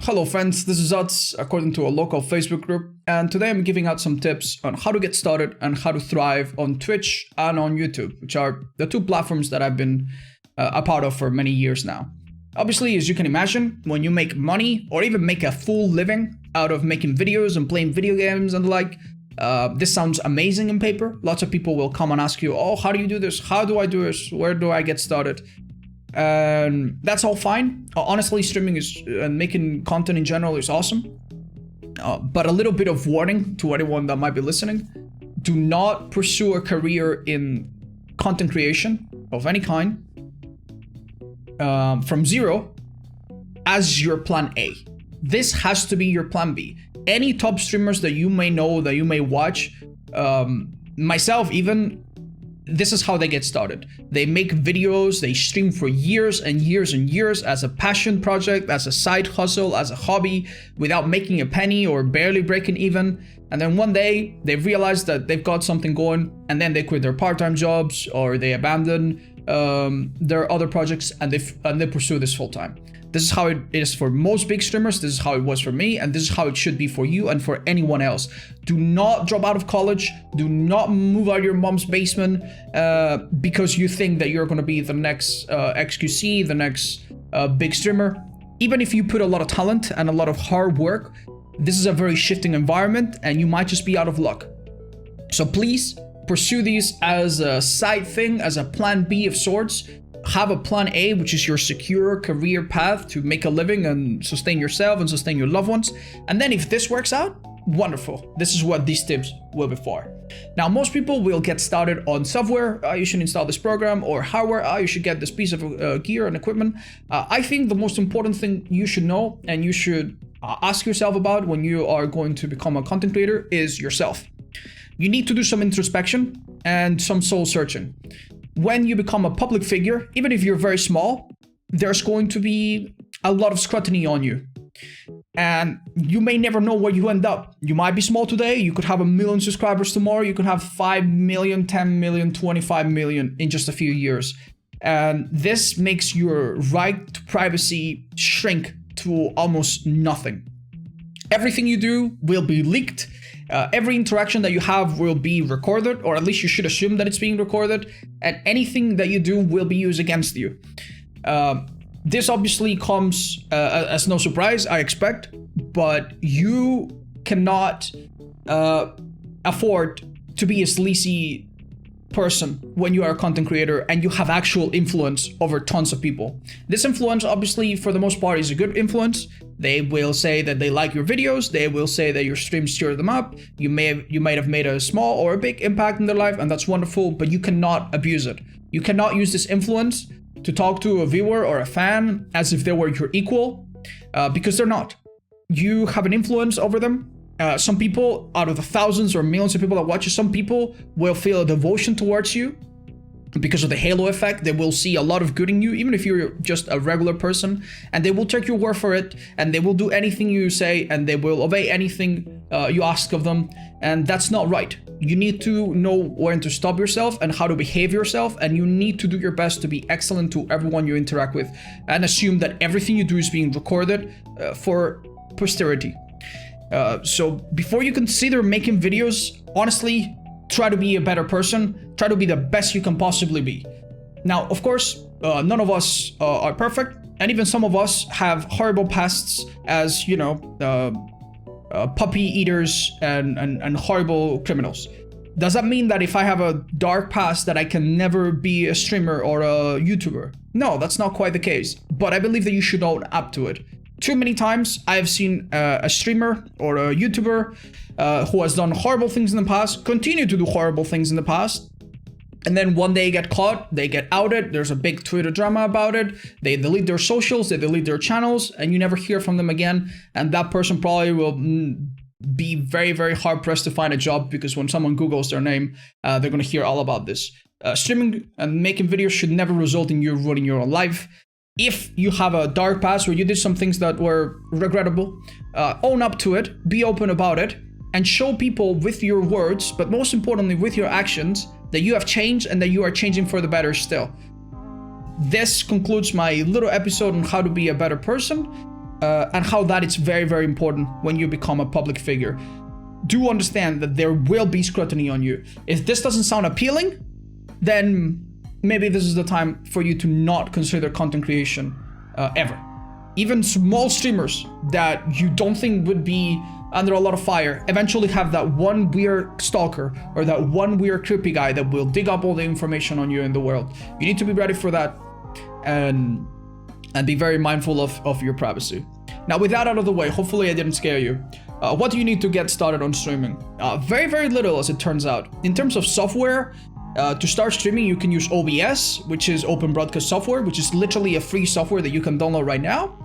Hello friends, this is Otz, according to a local Facebook group, and today I'm giving out some tips on how to get started and how to thrive on Twitch and on YouTube, which are the two platforms that I've been a part of for many years now. Obviously, as you can imagine, when you make money or even make a full living out of making videos and playing video games and the like, this sounds amazing in paper. Lots of people will come and ask you, oh, how do you do this? How do I do this? Where do I get started? And that's all fine. Honestly, streaming and making content in general is awesome. But a little bit of warning to anyone that might be listening. Do not pursue a career in content creation of any kind from zero as your plan A. This has to be your plan B. Any top streamers that you may know, that you may watch, myself even, this is how they get started. They make videos, they stream for years and years and years as a passion project, as a side hustle, as a hobby, without making a penny or barely breaking even. And then one day they realize that they've got something going, and then they quit their part-time jobs or they abandon their other projects and they pursue this full-time. This is how it is for most big streamers. This is how it was for me, and this is how it should be for you and for anyone else. Do not drop out of college. Do not move out of your mom's basement because you think that you're going to be the next XQC, the next big streamer. Even if you put a lot of talent and a lot of hard work, this is a very shifting environment and you might just be out of luck. So please pursue these as a side thing, as a plan B of sorts. Have a plan A, which is your secure career path to make a living and sustain yourself and sustain your loved ones. And then if this works out, wonderful. This is what these tips will be for. Now, most people will get started on software. You should install this program, or hardware. You should get this piece of gear and equipment. I think the most important thing you should know and you should ask yourself about when you are going to become a content creator is yourself. You need to do some introspection and some soul searching. When you become a public figure, even if you're very small, there's going to be a lot of scrutiny on you. And you may never know where you end up. You might be small today. You could have 1 million subscribers tomorrow. You could have 5 million, 10 million, 25 million in just a few years. And this makes your right to privacy shrink to almost nothing. Everything you do will be leaked. Every interaction that you have will be recorded, or at least you should assume that it's being recorded, and anything that you do will be used against you. This obviously comes as no surprise, I expect, but you cannot afford to be a sleazy person when you are a content creator and you have actual influence over tons of people. This influence, obviously, for the most part, is a good influence. They will say that they like your videos. They will say that your streams stir them up. You might have made a small or a big impact in their life, and that's wonderful, but you cannot abuse it. You cannot use this influence to talk to a viewer or a fan as if they were your equal, because they're not. You have an influence over them. Some people, out of the thousands or millions of people that watch you, some people will feel a devotion towards you because of the halo effect. They will see a lot of good in you, even if you're just a regular person, and they will take your word for it, and they will do anything you say, and they will obey anything you ask of them, and that's not right. You need to know when to stop yourself and how to behave yourself, and you need to do your best to be excellent to everyone you interact with, and assume that everything you do is being recorded for posterity. So before you consider making videos, honestly, try to be a better person. Try to be the best you can possibly be. Now, of course, none of us are perfect, and even some of us have horrible pasts as, puppy eaters and horrible criminals. Does that mean that if I have a dark past that I can never be a streamer or a YouTuber? No, that's not quite the case, but I believe that you should own up to it. Too many times I've seen a streamer or a YouTuber who has done horrible things in the past continue to do horrible things in the past, and then one day get caught, they get outed, there's a big Twitter drama about it, they delete their socials, they delete their channels, and you never hear from them again, and that person probably will be very, very hard pressed to find a job, because when someone Googles their name, they're going to hear all about this. Streaming and making videos should never result in you ruining your own life. If you have a dark past where you did some things that were regrettable, own up to it, be open about it, and show people with your words, but most importantly with your actions, that you have changed and that you are changing for the better still. This concludes my little episode on how to be a better person. and how that is very, very important when you become a public figure. Do understand that there will be scrutiny on you. If this doesn't sound appealing, then maybe this is the time for you to not consider content creation ever. Even small streamers that you don't think would be under a lot of fire eventually have that one weird stalker or that one weird creepy guy that will dig up all the information on you in the world. You need to be ready for that and be very mindful of your privacy. Now, with that out of the way, hopefully I didn't scare you. What do you need to get started on streaming? Very, very little, as it turns out. In terms of software, to start streaming, you can use OBS, which is Open Broadcast Software, which is literally a free software that you can download right now.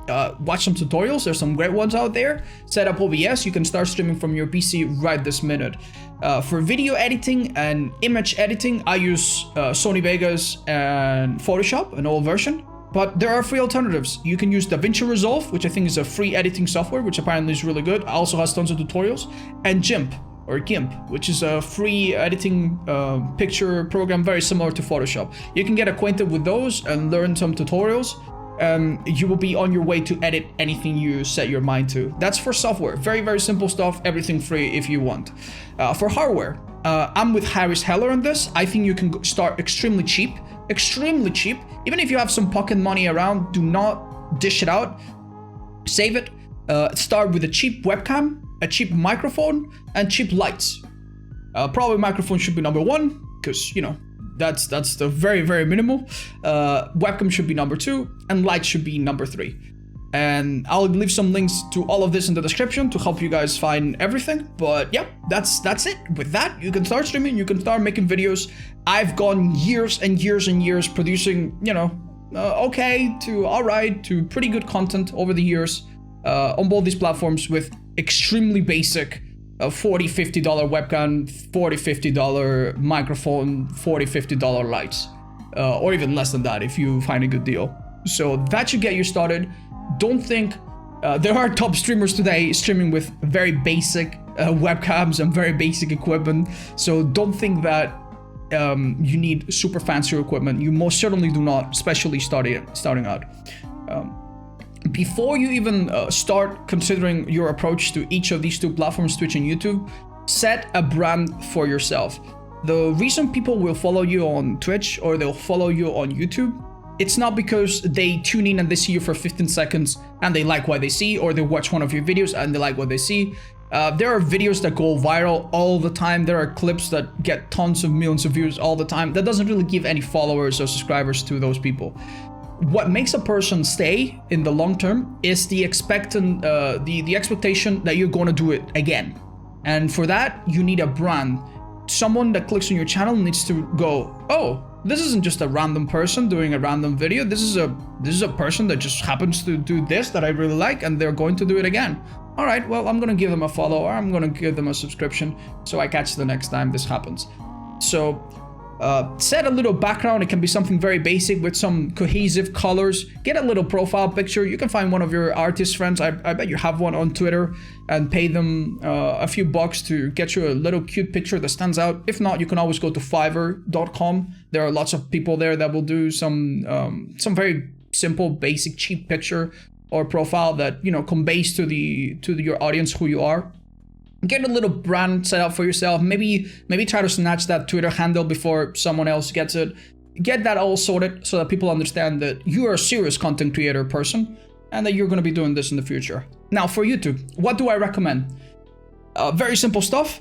Watch some tutorials. There's some great ones out there. Set up OBS. You can start streaming from your PC right this minute. For video editing and image editing, I use Sony Vegas and Photoshop, an old version. But there are free alternatives. You can use DaVinci Resolve, which I think is a free editing software, which apparently is really good. Also has tons of tutorials. And GIMP, which is a free editing picture program very similar to Photoshop. You can get acquainted with those and learn some tutorials. You will be on your way to edit anything you set your mind to. That's for software. Very, very simple stuff. Everything free if you want. For hardware, I'm with Harris Heller on this. I think you can start extremely cheap. Even if you have some pocket money around, do not dish it out. Save it. Start with a cheap webcam, a cheap microphone, and cheap lights. Probably microphone should be number one, because, you know, that's the very, very minimal. Webcam should be number two, and light should be number three. And I'll leave some links to all of this in the description to help you guys find everything. But yeah, that's it. With that, you can start streaming, you can start making videos. I've gone years and years and years producing, you know, okay to all right to pretty good content over the years on both these platforms with extremely basic $40-50 webcam, $40-50 microphone, $40-50 lights, or even less than that if you find a good deal. So that should get you started. Don't think there are top streamers today streaming with very basic webcams and very basic equipment. So don't think that you need super fancy equipment. You most certainly do not, especially starting out. Before you even start considering your approach to each of these two platforms, Twitch and YouTube, set a brand for yourself. The reason people will follow you on Twitch or they'll follow you on YouTube, it's not because they tune in and they see you for 15 seconds and they like what they see, or they watch one of your videos and they like what they see. There are videos that go viral all the time. There are clips that get tons of millions of views all the time. That doesn't really give any followers or subscribers to those people. What makes a person stay in the long term is the expectation that you're going to do it again. And for that, you need a brand. Someone that clicks on your channel needs to go, oh, this isn't just a random person doing a random video. This is a person that just happens to do this that I really like, and they're going to do it again. All right, well, I'm going to give them a follow, or I'm going to give them a subscription so I catch the next time this happens. So set a little background. It can be something very basic with some cohesive colors. Get a little profile picture. You can find one of your artist friends. I bet you have one on Twitter, and pay them a few bucks to get you a little cute picture that stands out. If not, you can always go to Fiverr.com. There are lots of people there that will do some very simple, basic, cheap picture or profile that, you know, conveys to your audience who you are. Get a little brand set up for yourself. Maybe try to snatch that Twitter handle before someone else gets it. Get that all sorted so that people understand that you are a serious content creator person and that you're going to be doing this in the future. Now, for YouTube, what do I recommend? Very simple stuff.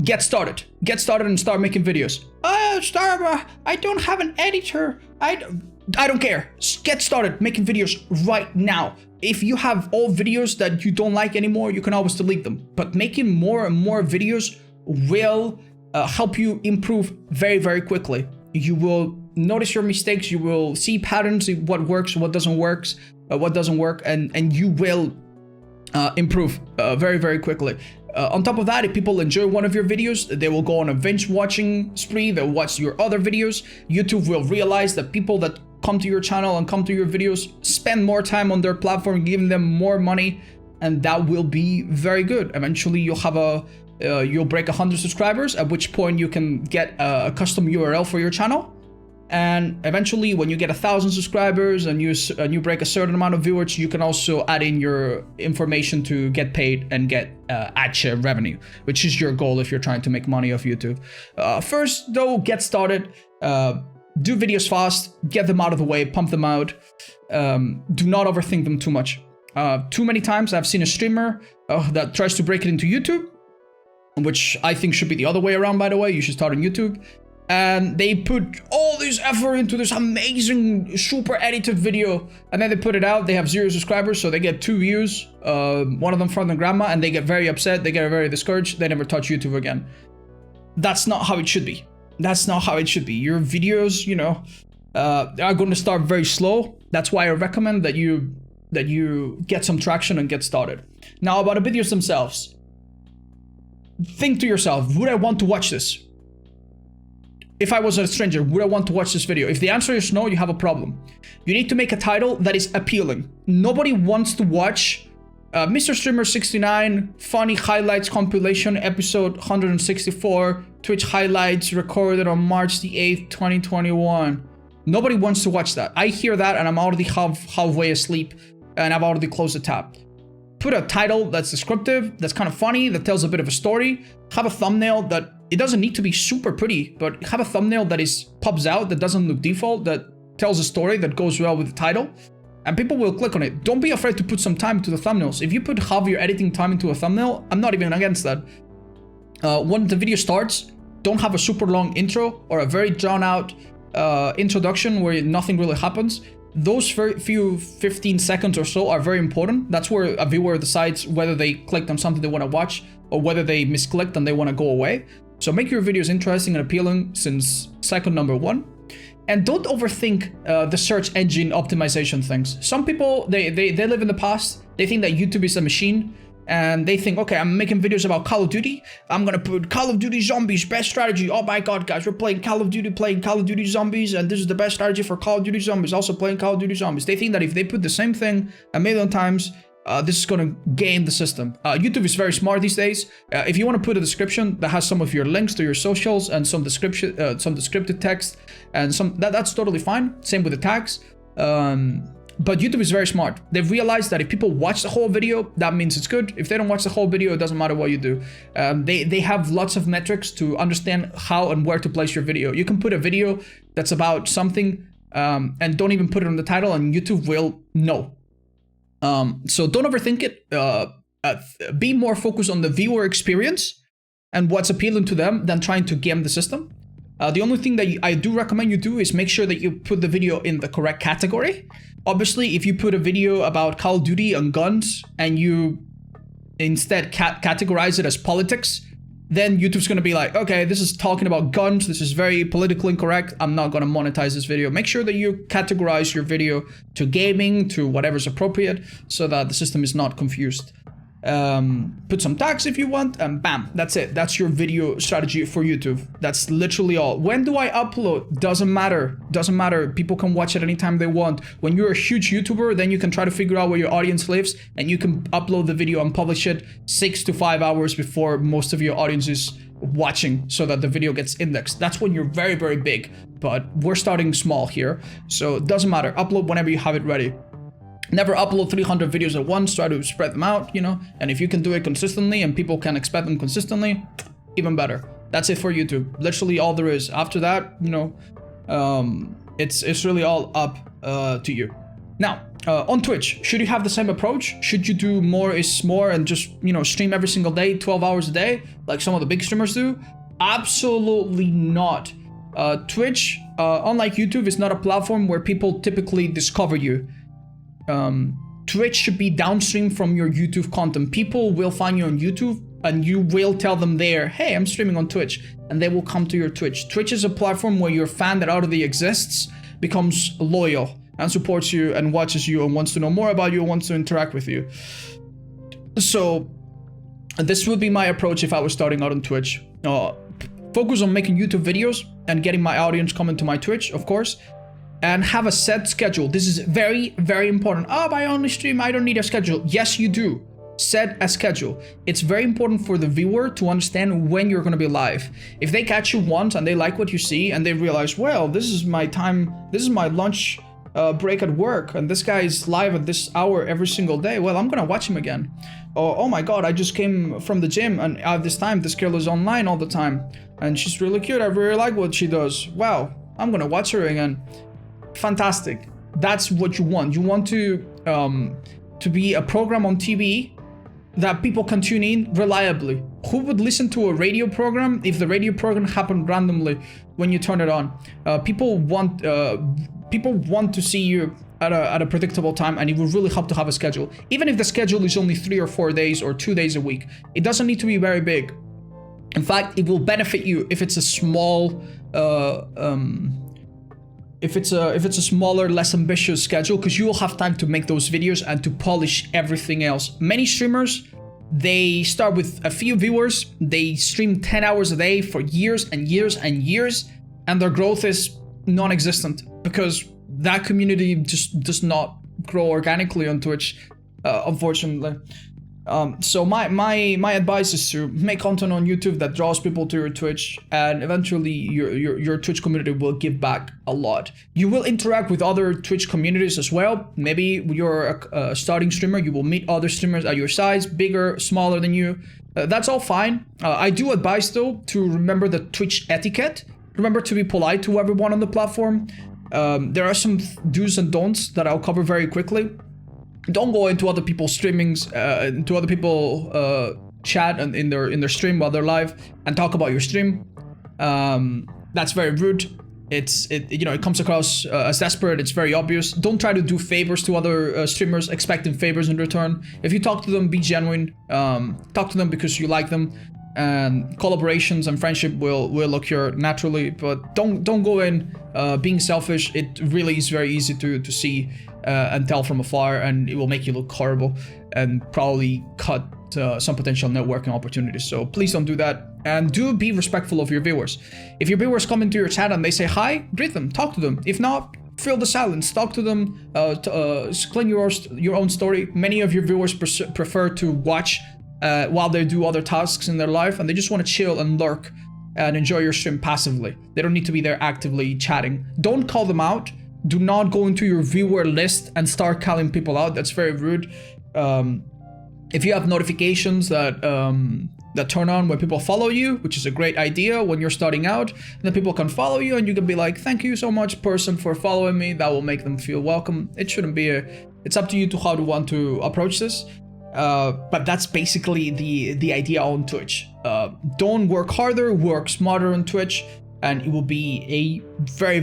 Get started and start making videos. Otzdarva, I don't have an editor. I don't care. Get started making videos right now. If you have old videos that you don't like anymore, you can always delete them. But making more and more videos will help you improve very, very quickly. You will notice your mistakes. You will see patterns in what works, what doesn't work, and you will improve very, very quickly. On top of that, if people enjoy one of your videos, they will go on a binge watching spree. They'll watch your other videos. YouTube will realize that people that come to your channel and come to your videos spend more time on their platform, giving them more money, and that will be very good. Eventually, you'll have you'll break 100 subscribers, at which point you can get a custom URL for your channel, And eventually, when you get 1,000 subscribers and you break a certain amount of viewers, you can also add in your information to get paid and get ad share revenue, which is your goal if you're trying to make money off YouTube. First, though, get started. Do videos fast, get them out of the way, pump them out. Do not overthink them too much. Too many times I've seen a streamer that tries to break it into YouTube, which I think should be the other way around, by the way. You should start on YouTube. And they put all this effort into this amazing, super edited video, and then they put it out. They have 0 subscribers, so they get 2 views, one of them from their grandma, and they get very upset, they get very discouraged, they never touch YouTube again. That's not how it should be. That's not how it should be. Your videos, you know, are going to start very slow. That's why I recommend that you get some traction and get started. Now, about the videos themselves. Think to yourself, would I want to watch this? If I was a stranger, would I want to watch this video? If the answer is no, you have a problem. You need to make a title that is appealing. Nobody wants to watch Mr. Streamer 69 funny highlights compilation episode 164 Twitch highlights recorded on March the 8th, 2021. Nobody wants to watch that. I hear that and I'm already halfway asleep and I've already closed the tab. Put a title that's descriptive, that's kind of funny, that tells a bit of a story. Have a thumbnail that, it doesn't need to be super pretty, but have a thumbnail that pops out, that doesn't look default, that tells a story that goes well with the title. And people will click on it. Don't be afraid to put some time into the thumbnails. If you put half your editing time into a thumbnail, I'm not even against that. When the video starts, don't have a super long intro or a very drawn out introduction where nothing really happens. Those very few 15 seconds or so are very important. That's where a viewer decides whether they clicked on something they want to watch or whether they misclicked and they want to go away. So make your videos interesting and appealing since second number 1. And don't overthink the search engine optimization things. Some people, they live in the past. They think that YouTube is a machine. And they think, okay, I'm making videos about Call of Duty. I'm gonna put Call of Duty Zombies, best strategy. Oh my god, guys, we're playing Call of Duty Zombies, and this is the best strategy for Call of Duty Zombies. Also playing Call of Duty Zombies. They think that if they put the same thing a million times, this is gonna game the system. YouTube is very smart these days. If you want to put a description that has some of your links to your socials and some description, some descriptive text, and that's totally fine. Same with the tags. But YouTube is very smart. They've realized that if people watch the whole video, that means it's good. If they don't watch the whole video, it doesn't matter what you do. They have lots of metrics to understand how and where to place your video. You can put a video that's about something and don't even put it on the title, and YouTube will know. So don't overthink it. Be more focused on the viewer experience and what's appealing to them than trying to game the system. The only thing that I do recommend you do is make sure that you put the video in the correct category. Obviously, if you put a video about Call of Duty and guns and you instead categorize it as politics, then YouTube's going to be like, okay, this is talking about guns. This is very politically incorrect. I'm not going to monetize this video. Make sure that you categorize your video to gaming, to whatever's appropriate, so that the system is not confused. Put some tags if you want, and bam, that's it. That's your video strategy for YouTube. That's literally all. When do I upload? Doesn't matter. Doesn't matter. People can watch it anytime they want. When you're a huge YouTuber, then you can try to figure out where your audience lives, and you can upload the video and publish it 6 to 5 hours before most of your audience is watching, so that the video gets indexed. That's when you're very, very big. But we're starting small here, so it doesn't matter. Upload whenever you have it ready. Never upload 300 videos at once. Try to spread them out, you know, and if you can do it consistently and people can expect them consistently, even better. That's it for YouTube. Literally all there is. After that, you know, it's really all up to you. Now, on Twitch, should you have the same approach? Should you do more is more and just, you know, stream every single day, 12 hours a day, like some of the big streamers do? Absolutely not. Twitch, unlike YouTube, is not a platform where people typically discover you. Twitch should be downstream from your YouTube content. People will find you on YouTube and you will tell them there, hey, I'm streaming on Twitch, and they will come to your Twitch. Twitch is a platform where your fan that already exists becomes loyal and supports you and watches you and wants to know more about you and wants to interact with you. So this would be my approach if I was starting out on Twitch. Focus on making YouTube videos and getting my audience coming to my Twitch, of course. And have a set schedule. This is very, very important. Oh, I only stream, I don't need a schedule. Yes, you do. set a schedule. It's very important for the viewer to understand when you're going to be live. If they catch you once and they like what you see and they realize, well, this is my time, this is my lunch break at work, and this guy is live at this hour every single day, well, I'm gonna watch him again. Or, oh my god, I just came from the gym and at this time this girl is online all the time and she's really cute, I really like what she does. Wow, I'm gonna watch her again. Fantastic. That's what you want. You want to be a program on TV that people can tune in reliably. Who would listen to a radio program if the radio program happened randomly when you turn it on? People want to see you at a predictable time, and it will really help to have a schedule. Even if the schedule is only 3 or 4 days or 2 days a week, it doesn't need to be very big. In fact, it will benefit you if it's a small, if it's a smaller, less ambitious schedule, because you will have time to make those videos and to polish everything else. Many streamers, they start with a few viewers, they stream 10 hours a day for years and years and years, and their growth is non-existent because that community just does not grow organically on Twitch, unfortunately. So my advice is to make content on YouTube that draws people to your Twitch, and eventually your Twitch community will give back a lot. You will interact with other Twitch communities as well. Maybe you're a starting streamer, you will meet other streamers at your size, bigger, smaller than you. That's all fine. I do advise though to remember the Twitch etiquette. Remember to be polite to everyone on the platform. There are some do's and don'ts that I'll cover very quickly. Don't go into other people's streamings, into other people chat and in their stream while they're live and talk about your stream. That's very rude. It comes across as desperate. It's very obvious. Don't try to do favors to other streamers expecting favors in return. If you talk to them, be genuine. Talk to them because you like them, and collaborations and friendship will occur naturally. But don't go in being selfish. It really is very easy to see and tell from afar, and it will make you look horrible and probably cut some potential networking opportunities. So please don't do that, and do be respectful of your viewers. If your viewers come into your chat and they say hi, greet them, talk to them. If not, fill the silence, talk to them, explain your own story. Many of your viewers prefer to watch while they do other tasks in their life, and they just want to chill and lurk and enjoy your stream passively. They don't need to be there actively chatting. Don't call them out. Do not go into your viewer list and start calling people out. That's very rude. If you have notifications that turn on when people follow you, which is a great idea when you're starting out, then people can follow you and you can be like, thank you so much, person, for following me. That will make them feel welcome. It shouldn't be it's up to you to how to want to approach this. But that's basically the idea on Twitch. Don't work harder, work smarter on Twitch, and it will be a very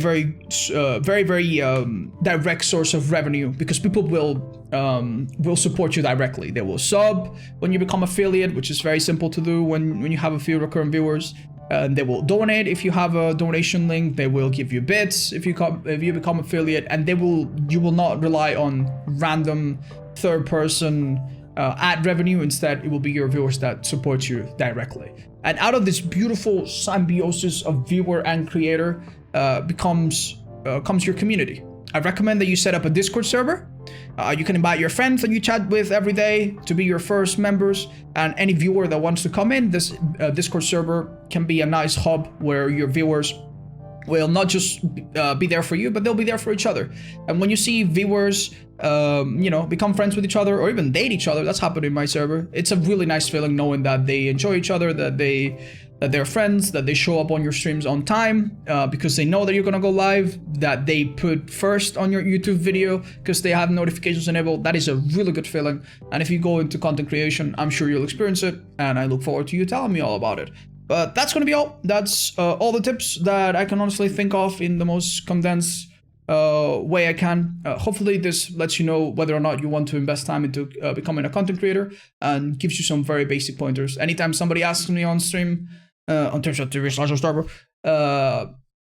direct source of revenue, because people will support you directly. They will sub when you become affiliate, which is very simple to do when you have a few recurrent viewers. They will donate if you have a donation link. They will give you bits if you become affiliate, and you will not rely on random third-person ad revenue. Instead, it will be your viewers that support you directly. And out of this beautiful symbiosis of viewer and creator comes your community. I recommend that you set up a Discord server. You can invite your friends that you chat with every day to be your first members, and any viewer that wants to come in, this Discord server can be a nice hub where your viewers will not just be there for you, but they'll be there for each other. And when you see viewers become friends with each other or even date each other, that's happened in my server. It's a really nice feeling knowing that they enjoy each other, that they're friends, that they show up on your streams on time because they know that you're gonna go live, that they put first on your YouTube video because they have notifications enabled. That is a really good feeling. And if you go into content creation, I'm sure you'll experience it, and I look forward to you telling me all about it. But that's gonna be all. That's all the tips that I can honestly think of in the most condensed way I can. Hopefully this lets you know whether or not you want to invest time into becoming a content creator, and gives you some very basic pointers. Anytime somebody asks me on stream, on twitch.tv/Otzdarva,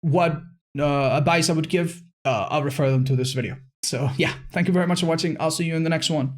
what advice I would give, I'll refer them to this video. So yeah, thank you very much for watching. I'll see you in the next one.